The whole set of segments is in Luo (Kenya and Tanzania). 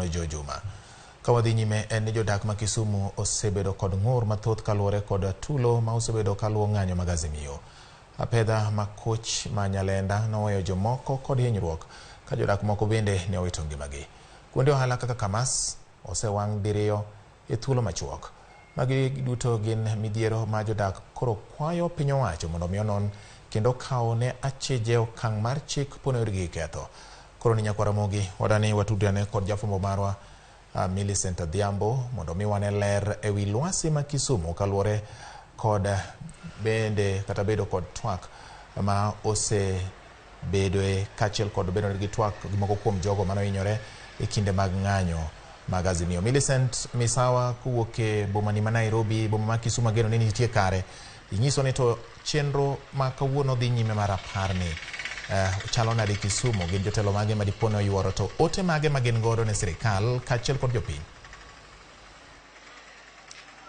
Jo Juma. Kawadhi nyime en ni jodak ma Kisumu osebedo kod ng'ur mathoth kaluwore kod tulo ma osebedo kaluwo ng'anyo mag Azimio. Apedha makoch ma Nyalenda noweyo jomoko kod hinyruok ka jodak moko bende ne owito ngimagi. Kuonde ohala kaka Kamas osewang' diriyo e thuolo machuok. Magi duto gin midhiero ma jodak koro kwayo piny owacho mondo mi onon kendo kawo ne acheje okang' mar chik pono yorgi ketho. Koro ni nyakwara mogi wadani watudane kod jafwambo marwa Millicent Adhiambo mondo mi wane ler ewi lwasi ma Kisumu kaluwore kod bende kata bedo kod twak ma osebedoe kachiel kod bedo gi twak gi moko kuom jogo mano hinyore e kinde mag ng'anyo mag Azimio. Millicent Misawa kuwuok e bomani ma Nairobi, boma ma Kisumu ageno ni nitie kare. Inyiso ni to chenro ma kawuono dhi nyime mar apar ni chalo nade Kisumu, gin jotelo mage ma dipo ne oyuoro, to ote mage ma gin godo ne sirikal kachiel kod jopiny?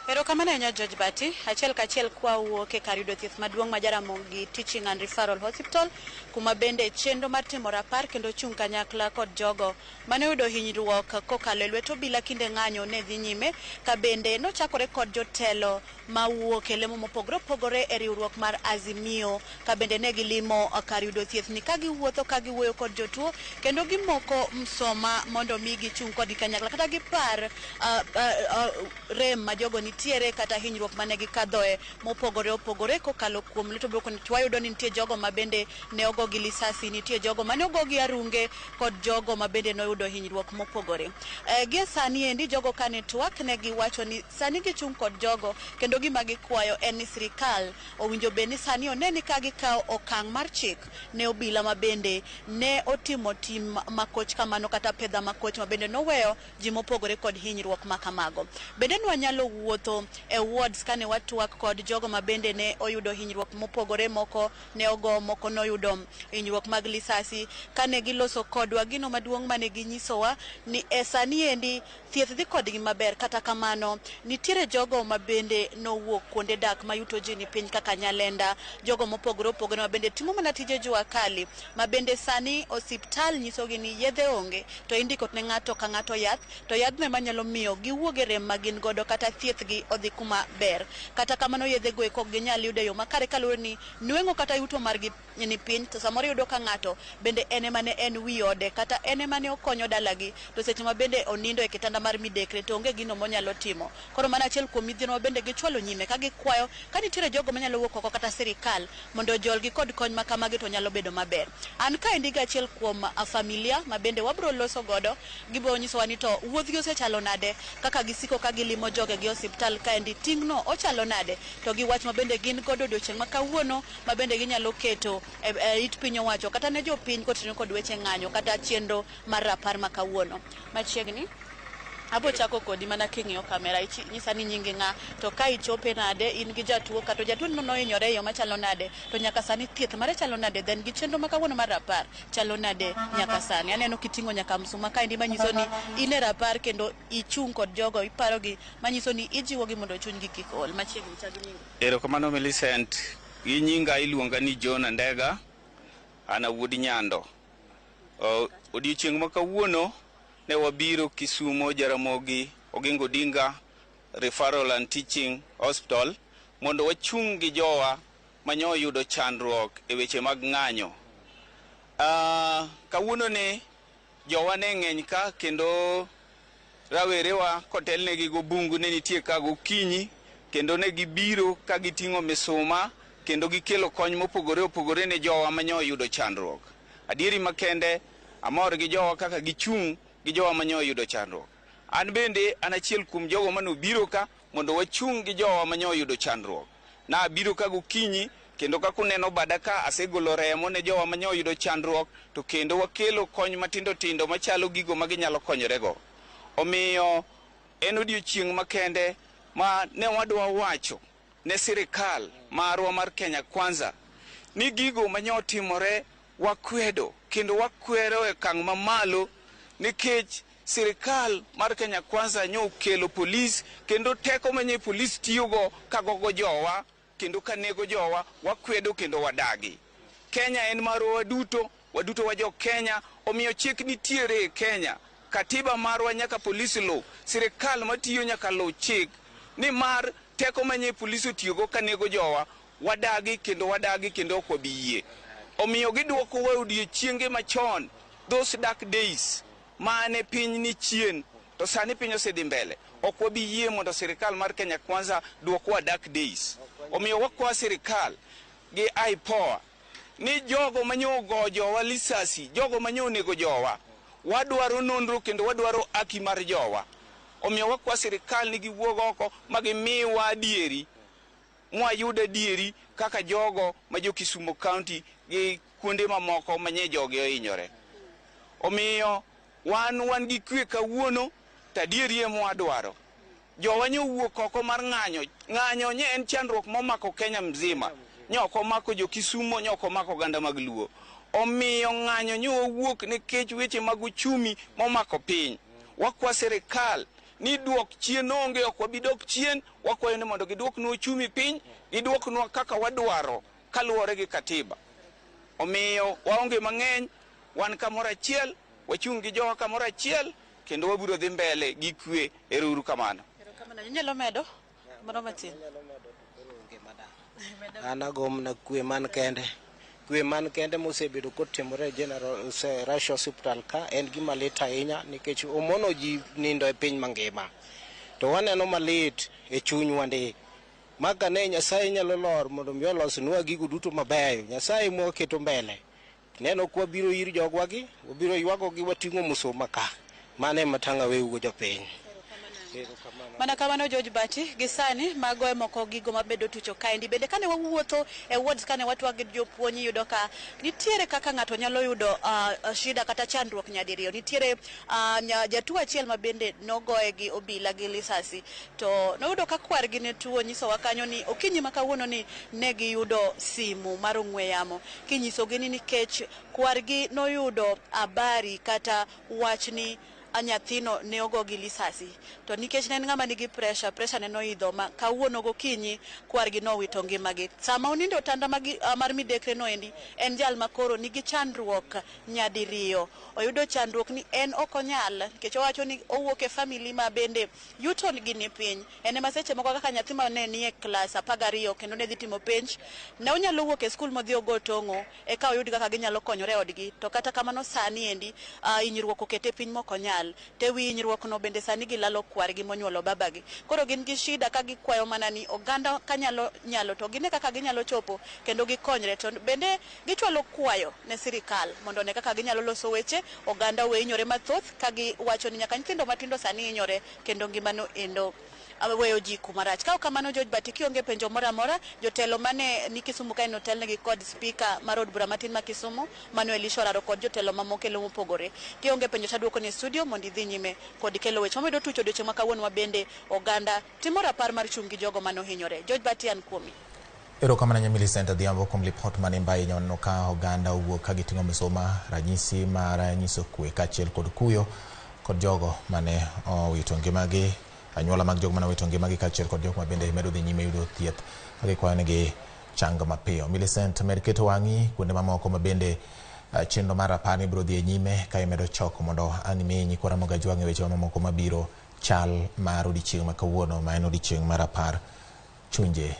Erokamano ahinya George Bati. Achiel kachiel kwa wuok e kar yudo thieth maduong' ma Jaramogi Teaching and Referral Hospital, kuma bende chenro mar timo rapar kendo chung' kanyakla kod jogo mane oyudo hinyruok kokalo e lwet obila kinde ng'anyo ne dhi nyime, ka bende nochakore kod jotelo ma wuok e lemo mopogore opogore e riwruok mar Azimio, ka bende ne gilimo kar yudo thieth ni ka giwuotho ka giwuoyo kod jotuo kendo gimoko msoma mondo mi gichung' kod kanyakla kata gipar rem ma jogo nitiere kata hinyruok mane gikadhoe mopogore opogore kokalo kuom lito boko. Wayudo ni nitie jogo ma bende ne ogo gi lisasi, nitie jogo mane ogo gi arunge kod jogo ma bende noyudo hinyruok mopogore. Gie sani endi jogo kane twak ne giwacho ni sani gichung' kod jogo kendo gima gikwayo en ni sirikal owinjo bed ni sani oneni ka gikawo okang' mar chik ne obila ma bende ne otimo tim makoch kamano kata pedha makoch ma bende noweyo ji mopogore kod hinyruok ma kamago. Bende nwanyalo wuotho e wards kane watwak kod jogo ma bende ne oyudo hinyruok mopogore, moko ne ogo, moko noyudo hinyruok mag lisasi, kane giloso kodwa gino maduong' mane ginyisowa ni sani endi thieth dhi kodgi maber. Kata kamano nitiere jogo ma bende nowuok kuonde dak ma yuto ji ni piny kaka Nyalenda, jogo mopogore opogore ma bende timo mana tije jua kali, ma bende sani osiptal nyisogi ni yedhe onge to indiko ne ng'ato ka ng'ato yath, to yadhno manyalo miyo giwuoge rem ma gin godo kata thieth gi odhi kuma ber. Kata kamano yedhe go ok ginyal yudo yo makare kaluwore ni nweng'o kata yuto margi ni piny, to samoro yudo ka ng'ato bende ene mane en wi ode kata ene mane okonyo dalagi, to seche ma bende onindo e kitanda mar midekre to onge gino monyalo timo. Koro mana achiel kuom midhiero ma bende gichwalo nyime ka gikwayo ka nitiere jogo manyalo wuok oko kata sirikal mondo jolgi kod kony ma kamagi to nyalo bedo maber. An ka endi ga achiel kuom familia ma bende wabro loso godo, gibro nyisowa ni to wuodhgi osechalo nade, kaka gisiko ka gilimo joge gi osiptal ka endi ting'no ochalo nade, to gi wach ma bende gin godo odiochieng' ma kawuono ma bende ginyalo keto it piny owacho kata ne jopiny kotenore kod weche ng'anyo kata chenro mar rapar ma kawuono. Machiegni abo chako kodi mana king'iyo kamera, nyisa ni nyingi ng'a, to ka ichope nade, in gi jatuo kata jatuo no hinyore yo machalo nade, to nyaka sani thieth mare chalo nade, then gi chenro ma kawuono mar rapar chalo nade nyaka sani. Aneno kiting'o nyaka msuma ka endi manyiso ni in e rapar kendo ichung' kod jogo, iparo gi manyiso ni ijiwo gi mondo chunygi kik ol. Machiegni chagi nyingi. Erokamano Millicent, gi nyinga iluonga ni John Andega, ana wuod Nyando. Odiochieng' ma kawuono ne wabiro Kisumo Jaramogi Oginga Odinga Referral and Teaching Hospital mondo wachung' gi jowa manyo yudo chandruok e weche mag ng'anyo. Kawuono ne jowa ne ng'eny ka kendo rawerewa kotelnegi go bungu ne nitie ka gokinyi, kendo ne gibiro ka giting'o misuma kendo gikelo kony mopogore opogore ne jowa manyo yudo chandruok. Adieri makende amor gi jowa kaka gichung' gi jowa manyo yudo chandruok. An bende an achiel kuom jogo mano biro ka mondo wachung' gi jowa manyo yudo chandruok. Na biro ka gokinyi kendo ka kuneno bada ka asegolo remo ne jowa manyo yudo chandruok, to kendo wakelo kony matindo tindo machalo gigo ma ginyalo konyorego. Omiyo en odiochieng' makende ma ne wadwa wacho ne sirikal marwa mar Kenya Kwanza ni gigo manyo timore wakwedo kendo wakwero e kang' mamalo, nikech sirikal mar Kenya Kwanza nyo kelo polis kendo teko manye polis tiyogo kagogo jowa kendo kanego jowa, wakwedo kendo wadagi. Kenya en marwa waduto wa jo Kenya, omiyo chik nitiere e Kenya katiba marwa nyaka polisi lo, sirikal matiyo nyaka lo chik ni mar teko manye polisi otiyogo kanego jowa wadagi kendo ok wabi yie. Omiyo giduoko wa odiechienge machon, those dark days mane piny ni chien to sani piny osedhi mbele. Ok wabi yie mondo sirikal mar Kenya Kwanza duoko wa dark days. Omiyo wakwa sirikal gi IPOA ni jogo manyo go jowa lisasi, jogo manyo nego jowa, wadwaro nonro kendo wadwaro haki mar jowa. Omiyo wakwa sirikal ni giwuog oko magimiwa adieri, mwayudo adieri kaka jogo ma jo Kisumu County gi kuonde mamoko manye joge ohinyore. Omiyo wan gi kwe kawuono, tadieri mwadwaro. Jowa nyo wuok oko mar ng'anyo nye en chandruok momako Kenya mzima. Nyoko mako jo Kisumu, nyoko mako ganda mag Luo. Omiyo ng'anyo nyo wuok nikech weche mag uchumi momako piny. Wakwa sirikal ni duok chien onge, ok wabi dok chien, wakwayo ni mondo giduoknwa uchumi piny, giduoknwa kaka wadwaro kaluwore gi katiba. Omiyo waonge mang'eny, wan kamoro achiel, wachung' gi jowa kamoro achiel, kendo wabiro dhi mbele gi kwe. Erouru kamano. Nyalo medo moro matin. An agom na kwe man kende mosebedo kotimore General Rush Hospital ka en gima lit ahinya nikech omono ji nindo e piny mangima. To waneno malit e chunywa ndi. Maka ne Nyasaye nyalo lor mondo mi olosnwa gigo duto mabeyo. Nyasaye moketo mbele. Neno kwa biro ir jogwagi, obiro ywagogi wating'o musoma ka. Mane matanga weugo jopiny. Mana kamano George Bati gisani magoe moko gigo mabedo tucho kaendi. Bende kane wawuotho e wards kane watwa gi jopuonyi yudo ka nitiere kaka ng'ato nyalo yudo shida kata chandruok nyadiriyo. Nitiere jatuo achiel ma bende nogoe gi obila gi lisasi. To noyudo ka kwargi ne tuo, nyisowa kanyo ni okinyi ma kawuono ni ne giyudo simu mar ong'we yamo. Kinyisogi ni nikech kwargi noyudo habari kata wachni nyathino ne ogo gi lisasi, to nikech ne en ng'ama nigi pressure ne noidho ma kawuono gokinyi kwargi nowito ngimagi. Sama onindo otanda mar midekre no endi, en jal makoro nigi chandruok nyadiriyo. Oyudo chandruok ni en okonyal, nikech owacho ni owuok e family ma bende yuto gi ni piny. En ma seche moko kaka nyathi ma ne nie klas 12 kendo ne dhi timo penj, ne onyalo wuok e skul modhi ogo tong'o eka oyud kaka ginyalo konyore odgi. To kata kamano sani endi hinyruok okete piny mokonyal. Te wi hinyruok no bende sani gilalo kwargi monyuolo babagi. Koro gin gi shida ka gikwayo mana ni oganda kanyalo to gine kaka ginyalo chopo kendo gikonyre. To bende gichwalo kwayo ne sirikal mondo ne kaka ginyalo loso weche oganda we hinyore mathoth, ka giwacho ni nyaka nyithindo matindo sani hinyore kendo ngimano endo weyo ji kumarach. Ka kamano George Bati kionge penjo mora mora, jotelo mane ni Kisumu kae no telnegi kod speaker mar od bura matin ma Kisumu Manuel Ishoraro kod jotelo mamokelo mopogore. Kionge penjo taduoko ni studio mondo idhi nyime kod kelo weche momedo tucho doche makawuono wa bende oganda timo rapar mar chungi jogo mano hinyore. George Bati an kuomi. Erokamano Nyamili Center Dhiambo kuom lipot mane mbaye nyono ka oganda owuok ka giting'o misoma ranyisi mar nyiso kwe kachiel kod kuyo kod jogo mane owito ngimagi, anyuola mag jogo mane owito ngimagi kachiel kod jogo ma bende medo dhi nyime yudo thieth gikwanegi chang mapiyo. Millicent med keto wang'i kuonde mamoko ma bende chenro mar rapar ni biro dhi nyime ka imedo choko mondo animi nyikora moga jwang'e weche mamoko mabiro chal mar odiechieng' ma kawuono ma en odiechieng' mar rapar chunje